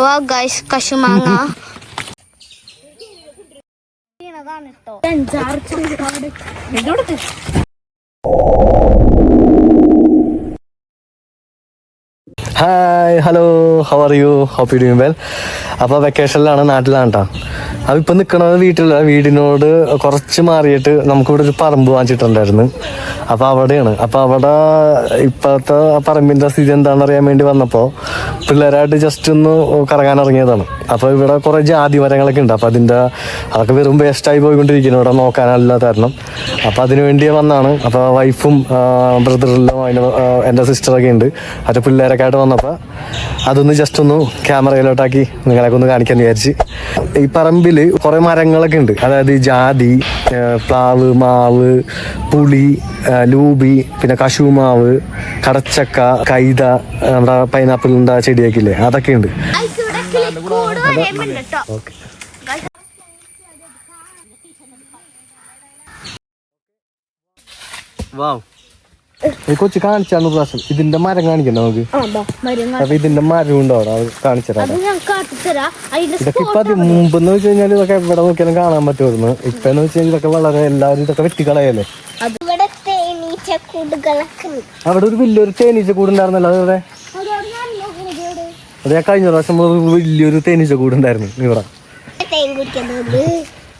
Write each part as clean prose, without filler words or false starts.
വാ ഗൈസ് കശുമാങ്ങ. Hi, hello, how are you? Hope you doing well. അപ്പോൾ വെക്കേഷനിലാണ്, നാട്ടിലാണ് കേട്ടോ. അപ്പോൾ ഇപ്പം നിൽക്കുന്നത് വീട്ടിലുള്ള വീടിനോട് കുറച്ച് മാറിയിട്ട് നമുക്കിവിടെ ഒരു പറമ്പ് വാങ്ങിച്ചിട്ടുണ്ടായിരുന്നു. അപ്പോൾ അവിടെയാണ്. അപ്പോൾ അവിടെ ഇപ്പോഴത്തെ പറമ്പിൻ്റെ സ്ഥിതി എന്താണെന്ന് അറിയാൻ വേണ്ടി വന്നപ്പോൾ പിള്ളേരായിട്ട് ജസ്റ്റ് ഒന്ന് കറങ്ങാൻ ഇറങ്ങിയതാണ്. അപ്പോൾ ഇവിടെ കുറേ ജാതി മരങ്ങളൊക്കെ ഉണ്ട്. അപ്പോൾ അതൊക്കെ വെറും വേസ്റ്റായി പോയിക്കൊണ്ടിരിക്കുന്നു ഇവിടെ നോക്കാനല്ല കാരണം. അപ്പോൾ അതിനു വേണ്ടി വന്നാണ്. അപ്പോൾ വൈഫും ബ്രദറിലും എൻ്റെ സിസ്റ്ററൊക്കെ ഉണ്ട്. മറ്റേ പിള്ളേരൊക്കെ ആയിട്ട് വന്നപ്പോൾ അതൊന്ന് ജസ്റ്റ് ഒന്ന് ക്യാമറയിലോട്ടാക്കി നിങ്ങളെയൊക്കെ ഒന്ന് കാണിക്കാമെന്ന് വിചാരിച്ച്. ഈ പറമ്പിൽ കുറേ മരങ്ങളൊക്കെ ഉണ്ട്. അതായത് ജാതി, പ്ലാവ്, മാവ്, പുളി, ലൂബി, പിന്നെ കശുമാവ്, കടച്ചക്ക, കൈത, നമ്മുടെ പൈനാപ്പിളിൻ്റെ ചെടിയൊക്കെ ഇല്ലേ, അതൊക്കെ ഉണ്ട്. ഓക്കെ, വാവ്. കൊച്ചു കാണിച്ചാണ് പ്രാവശ്യം ഇതിന്റെ മരം കാണിക്കണ്ട നമുക്ക്. അപ്പൊ ഇതിന്റെ മരം ഉണ്ടോ അവിടെ കാണിച്ചതാണ്. ഇതൊക്കെ ഇപ്പൊ മുമ്പെന്ന് വെച്ച് കഴിഞ്ഞാൽ ഇതൊക്കെ എവിടെ നോക്കിയാലും കാണാൻ പറ്റുമായിരുന്നു. ഇപ്പെന്ന് വെച്ച് കഴിഞ്ഞാൽ ഇതൊക്കെ വളരെ എല്ലാവരും ഇതൊക്കെ വെട്ടിക്കളയല്ലേ. അവിടെ ഒരു വലിയൊരു തേനീച്ച കൂടുണ്ടായിരുന്നല്ലോ അവിടെ. അത് ഞാൻ കഴിഞ്ഞ പ്രാവശ്യം വലിയൊരു തേനീച്ച കൂടുണ്ടായിരുന്നു ഇവിടെ.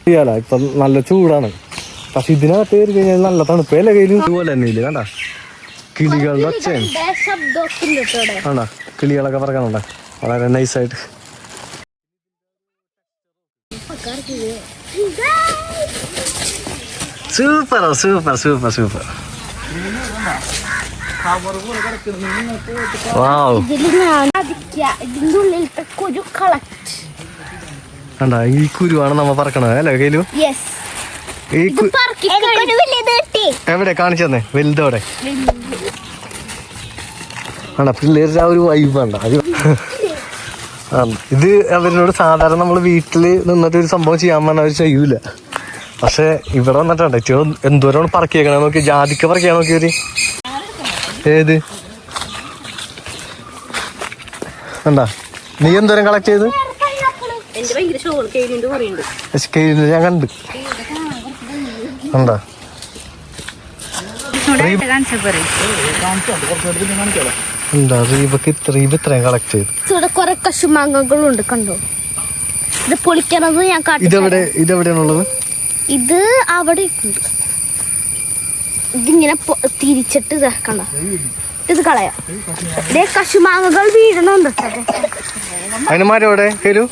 ചെയ്യാലോ, ഇപ്പൊ നല്ല ചൂടാണ്. പക്ഷെ ഇതിനകത്ത് കയറി കഴിഞ്ഞാൽ നല്ല തണുപ്പല്ലേ. കയ്യിലും ഇതുപോലെ തന്നെ ഇല്ല കണ്ടാ, കിളികളുടെ ഒച്ചയാണ്. ആണോ, കിളികളൊക്കെ പറക്കണുണ്ട വളരെ നൈസായിട്ട്. Supro, super super super. വാവ്, കണ്ടാ ഈ കുരുവാണ് നമ്മ പറക്കണത് അല്ലേ കയ്യിലു. എവിടെ കാണിച്ചു തന്നെ വലുതോടെ ആണോ. പിള്ളേരുടെ ആ ഒരു വൈബ് വേണ്ട അത്. ഇത് അവരോട് സാധാരണ നമ്മൾ വീട്ടിൽ നിന്നിട്ട് ഒരു സംഭവം ചെയ്യാൻ പറഞ്ഞാൽ അവർ ചെയ്യൂല. പക്ഷെ ഇവിടെ വന്നിട്ടുണ്ട് ഏറ്റവും എന്തോരം പറക്കിയേക്കണേ നോക്കി. ജാതിക്ക പറക്കിയാ നോക്കി ഒരു ഏത് കണ്ടാ. നീ എന്തോരം കളക്ട് ചെയ്ത്? ഞാൻ കണ്ട് എന്താ ഇത്രയും കളക്ട് ചെയ്തു. കുറെ കശുമാങ്ങകളുണ്ട് കണ്ടോ. ഇത് പൊളിക്കണത് ഞാൻ ഇതെവിടെയാണുള്ളത്? ഇത് അവിടെ ഇതിങ്ങനെ തിരിച്ചിട്ട് കണ്ടോ. ഇത് കളയാ. കശുമാങ്ങകൾ വീഴണുണ്ട്. അതിന് മരം എവിടെ കേലു?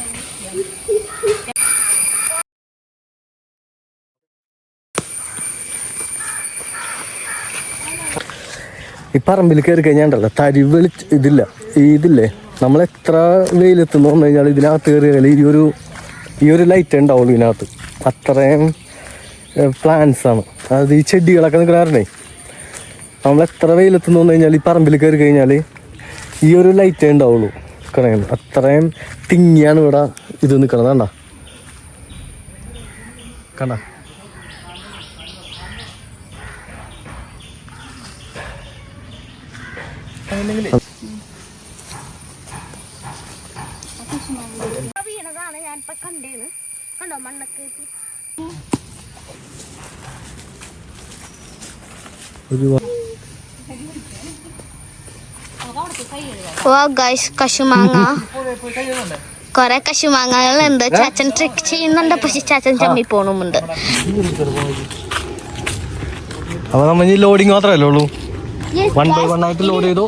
ഈ പറമ്പിൽ കയറി കഴിഞ്ഞാണ്ടല്ലോ തരിവെളി ഇതില്ലേ നമ്മളെത്ര വെയിലെത്തുന്നു പറഞ്ഞു കഴിഞ്ഞാൽ ഇതിനകത്ത് കയറിയാൽ ഈ ഒരു ലൈറ്റ് ഉണ്ടാവുള്ളൂ ഇതിനകത്ത്. അത്രയും പ്ലാന്റ്സ് ആണ്. അതായത് ഈ ചെടികളൊക്കെ നിൽക്കണേ നമ്മളെത്ര വെയിലെത്തുന്നു പറഞ്ഞു കഴിഞ്ഞാൽ ഈ പറമ്പിൽ കയറി കഴിഞ്ഞാൽ ഈ ഒരു ലൈറ്റേ ഉണ്ടാവുള്ളൂ. അത്രയും തിങ്ങിയാണ് ഇവിടെ ഇത് നിൽക്കണത്. കണ്ട കണ്ട വീണതാണ് ഞാനിപ്പോ കണ്ടേന്ന് കണ്ടോ മണ്ണൊക്കെ. കശുമാങ്ങ, കൊറേ കശുമാങ്ങകൾ ഉണ്ട്. ചാച്ചൻ ട്രിക്ക് ചെയ്യുന്നുണ്ട്, പക്ഷെ ചാച്ചൻ ചമ്മി പോണുമുണ്ട്. അപ്പൊ നമ്മ ലോഡിങ് മാത്രമല്ലേ ഉള്ളൂ, വൺ ബൈ വൺ ആയിട്ട് ലോഡ് ചെയ്തു.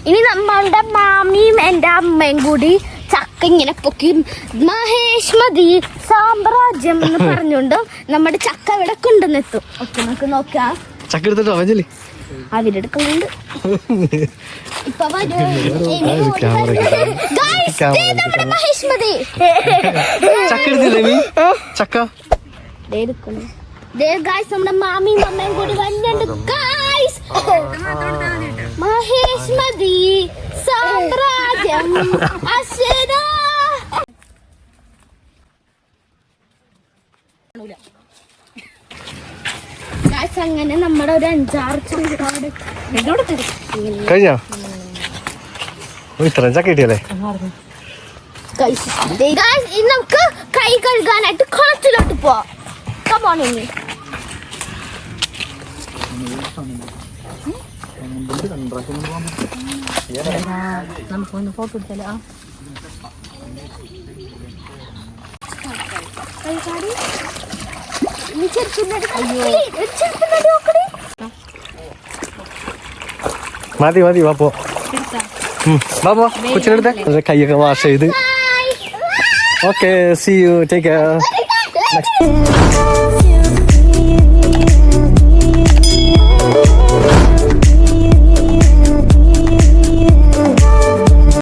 ഇനി നമ്മളുടെ മാമിയും എന്റെ അമ്മയും കൂടി ചക്ക ഇങ്ങനെ പൊക്കി മഹേഷ് മതി സാമ്രാജ്യം എന്ന് പറഞ്ഞുകൊണ്ട് നമ്മുടെ ചക്ക ഇവിടെ കൊണ്ടുവന്നെത്തും. ഓക്കെ, നമുക്ക് നോക്കാം. ചക്ക എടുത്തിട്ടോ അവജലി അവരെടുക്കുന്നുണ്ട്. ഇപ്പൊ മഹേഷ് മതി ചക്ക എടുത്തില്ലേ ചക്ക എടുക്കുന്നു. നമ്മുടെ മാമിയും അമ്മയും കൂടി വരുന്നുണ്ട് ഗായ്സ്. മഹേഷ് മതി സാമ്രാജ്യം അശ്വരാ. അങ്ങനെ നമ്മുടെ ഒരു 5-6 കഴിഞ്ഞ ഇത്രയും ചക്ക കിട്ടിയല്ലേ? Guys, ഇനി നമുക്ക് കൈ കഴുകാനായിട്ട് കുളത്തിലോട്ട് പോവാം. Come on, Amy. നമുക്കൊന്ന് ഫോട്ടോ എടുത്താലോ? മതി മതി വാ പോ. വാ പോ കൊച്ചിനെടുത്തേ. കൈയൊക്കെ വാഷ് ചെയ്ത്. Okay, see you, take care.